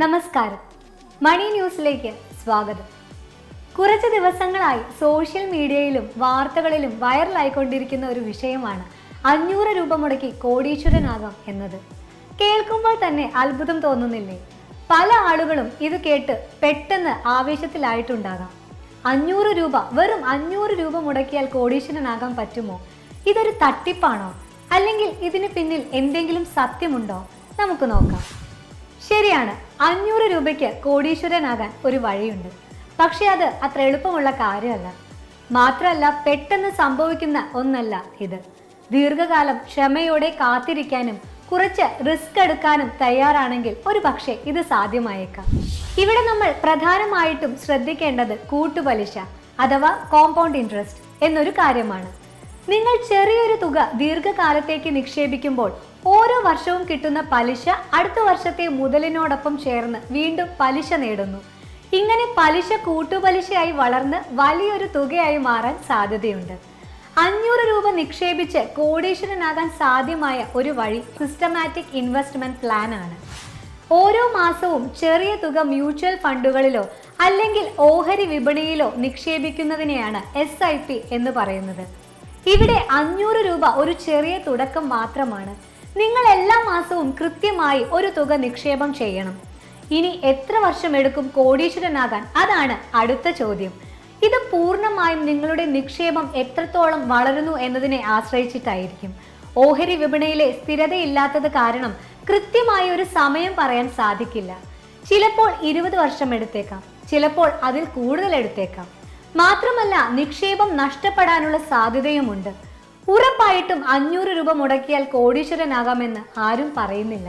നമസ്കാരം. മണി ന്യൂസിലേക്ക് സ്വാഗതം. കുറച്ച് ദിവസങ്ങളായി സോഷ്യൽ മീഡിയയിലും വാർത്തകളിലും വൈറലായിക്കൊണ്ടിരിക്കുന്ന ഒരു വിഷയമാണ് 500 രൂപ മുടക്കി കോടീശ്വരനാകാം എന്നത്. കേൾക്കുമ്പോൾ തന്നെ അത്ഭുതം തോന്നുന്നില്ലേ? പല ആളുകളും ഇത് കേട്ട് പെട്ടെന്ന് ആവേശത്തിലായിട്ടുണ്ടാകാം. 500 രൂപ, വെറും 500 രൂപ മുടക്കിയാൽ കോടീശ്വരനാകാൻ പറ്റുമോ? ഇതൊരു തട്ടിപ്പാണോ? അല്ലെങ്കിൽ ഇതിന് പിന്നിൽ എന്തെങ്കിലും സത്യമുണ്ടോ? നമുക്ക് നോക്കാം. ശരിയാണ്, 500 രൂപയ്ക്ക് കോടീശ്വരനാകാൻ ഒരു വഴിയുണ്ട്. പക്ഷെ അത് അത്ര എളുപ്പമുള്ള കാര്യമല്ല. മാത്രമല്ല, പെട്ടെന്ന് സംഭവിക്കുന്ന ഒന്നല്ല ഇത്. ദീർഘകാലം ക്ഷമയോടെ കാത്തിരിക്കാനും കുറച്ച് റിസ്ക് എടുക്കാനും തയ്യാറാണെങ്കിൽ ഒരു പക്ഷേ ഇത് സാധ്യമായേക്കാം. ഇവിടെ നമ്മൾ പ്രധാനമായിട്ടും ശ്രദ്ധിക്കേണ്ടത് കൂട്ടുപലിശ അഥവാ കോമ്പൗണ്ട് ഇൻട്രസ്റ്റ് എന്നൊരു കാര്യമാണ്. നിങ്ങൾ ചെറിയൊരു തുക ദീർഘകാലത്തേക്ക് നിക്ഷേപിക്കുമ്പോൾ ഓരോ വർഷവും കിട്ടുന്ന പലിശ അടുത്ത വർഷത്തെ മുതലിനോടൊപ്പം ചേർന്ന് വീണ്ടും പലിശ നേടുന്നു. ഇങ്ങനെ പലിശ കൂട്ടുപലിശയായി വളർന്ന് വലിയൊരു തുകയായി മാറാൻ സാധ്യതയുണ്ട്. 500 രൂപ നിക്ഷേപിച്ച് കോടീശ്വരനാകാൻ സാധ്യമായ ഒരു വഴി സിസ്റ്റമാറ്റിക് ഇൻവെസ്റ്റ്മെന്റ് പ്ലാൻ ആണ്. ഓരോ മാസവും ചെറിയ തുക മ്യൂച്വൽ ഫണ്ടുകളിലോ അല്ലെങ്കിൽ ഓഹരി വിപണിയിലോ നിക്ഷേപിക്കുന്നതിനെയാണ് SIP എന്ന് പറയുന്നത്. ഇവിടെ 500 രൂപ ഒരു ചെറിയ തുടക്കം മാത്രമാണ്. നിങ്ങൾ എല്ലാ മാസവും കൃത്യമായി ഒരു തുക നിക്ഷേപം ചെയ്യണം. ഇനി എത്ര വർഷം എടുക്കും കോടീശ്വരനാകാൻ? അതാണ് അടുത്ത ചോദ്യം. ഇത് പൂർണ്ണമായും നിങ്ങളുടെ നിക്ഷേപം എത്രത്തോളം വളരുന്നു എന്നതിനെ ആശ്രയിച്ചിട്ടായിരിക്കും. ഓഹരി വിപണിയിലെ സ്ഥിരതയില്ലാത്തത് കാരണം കൃത്യമായ ഒരു സമയം പറയാൻ സാധിക്കില്ല. ചിലപ്പോൾ 20 വർഷം എടുത്തേക്കാം, ചിലപ്പോൾ അതിൽ കൂടുതൽ എടുത്തേക്കാം. മാത്രമല്ല, നിക്ഷേപം നഷ്ടപ്പെടാനുള്ള സാധ്യതയുമുണ്ട്. ഉറപ്പായിട്ടും 500 രൂപ മുടക്കിയാൽ കോടീശ്വരനാകാമെന്ന് ആരും പറയുന്നില്ല.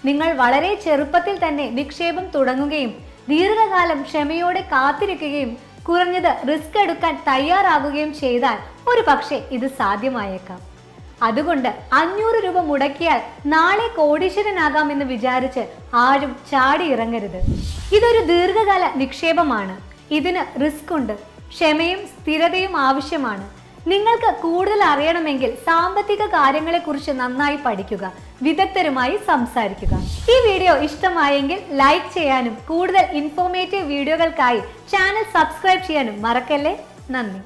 നിങ്ങൾ വളരെ ചെറുപ്പത്തിൽ തന്നെ നിക്ഷേപം തുടങ്ങുകയും ദീർഘകാലം ക്ഷമയോടെ കാത്തിരിക്കുകയും കുറഞ്ഞത് റിസ്ക് എടുക്കാൻ തയ്യാറാകുകയും ചെയ്താൽ ഒരു പക്ഷേ ഇത് സാധ്യമായേക്കാം. അതുകൊണ്ട് 500 രൂപ മുടക്കിയാൽ നാളെ കോടീശ്വരനാകാമെന്ന് വിചാരിച്ച് ആരും ചാടി ഇറങ്ങരുത്. ഇതൊരു ദീർഘകാല നിക്ഷേപമാണ്. ഇതിന് റിസ്ക് ഉണ്ട്, ക്ഷമയും സ്ഥിരതയും ആവശ്യമാണ്. നിങ്ങൾക്ക് കൂടുതൽ അറിയണമെങ്കിൽ സാമ്പത്തിക കാര്യങ്ങളെക്കുറിച്ച് നന്നായി പഠിക്കുക, വിദഗ്ധരുമായി സംസാരിക്കുക. ഈ വീഡിയോ ഇഷ്ടമായെങ്കിൽ ലൈക്ക് ചെയ്യാനും കൂടുതൽ ഇൻഫോർമേറ്റീവ് വീഡിയോകൾക്കായി ചാനൽ സബ്സ്ക്രൈബ് ചെയ്യാനും മറക്കല്ലേ. നന്ദി.